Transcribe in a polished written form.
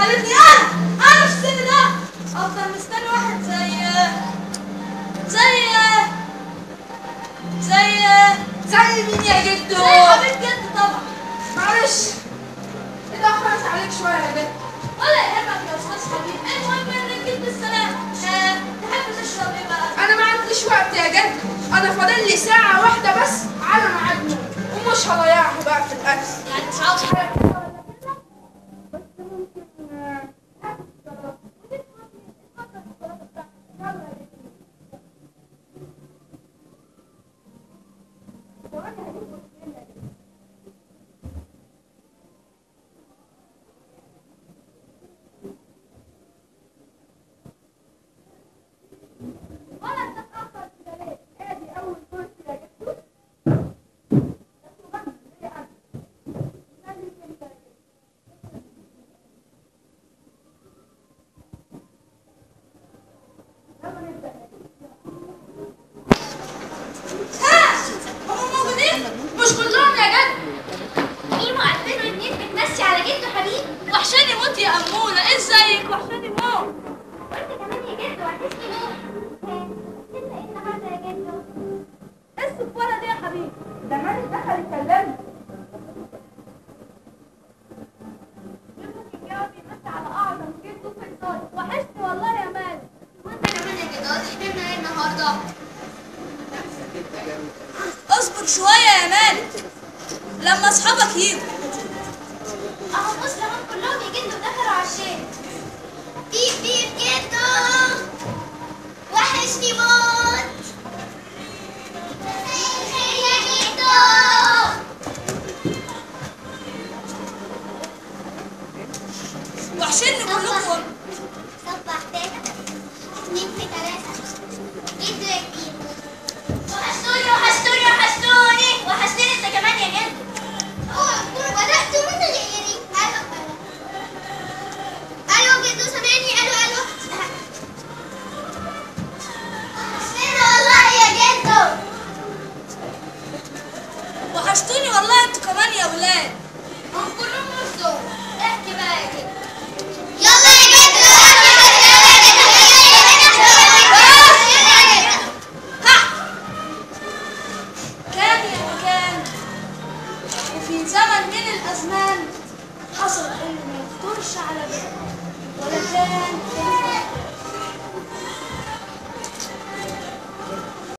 خلتني انا في السن ده افضل مستني واحد زي مين يا جدو؟ زي حبيب جد طبعا. معلش اتأخرت عليك شوية يا جد. ولا يهمك يا استاذ حبيب، المهم انك جيت بالسلامة. تحب تشرب ايه بقى؟ انا ما عنديش وقت يا جد، انا فاضل لي ساعة واحدة بس على ميعاد نوم ومش هضيعها بقى في الاكل. يعني مش عاوز حاجة كده ولا كده؟ بس ممكن اكل السلطة. ولا تتأخر كده ليه؟ ادي اول كرسي يا جدو. هم موجودين؟ مش كلهم يا جد. ايوه 2002 بتمسي على جدو حبيب. وحشاني موت يا امونه، ازيك؟ وحشاني موت. وانت كمان يا جدو وحشني موت. هتبقى ايه النهارده يا جدو؟ ايه الصفاره دي يا حبيبي؟ ده مالك دخل يكلمني. يمكن الجواب يمسي على اعظم جدو في الدنيا. وحشني والله يا مالك. وانت كمان يا جدو هتحبنا ايه النهارده؟ اصبر شويه يا مالك لما اصحابك يجوا. اهو بص لهم كلهم يا جدو دخلوا على الشارع. بيب بيب جدو وحشني موت. يا جدو وحشني كلكم. صبح تاني 2 في 3 جدو يا كبير. وحشتوني وحشتوني وحشتوني وحشتني انت كمان يا جدو. بدأت من غيري. الو جدو سامعني؟ الو وحشتني والله يا جدو. وحشتوني والله انتوا كمان يا ولاد. هم كلهم نصهم. احكي بقى يا جدو. يلا يا جدو كان يا مكان وفي زمن من الازمان حصل انه ما يخطرش على بال ولا كان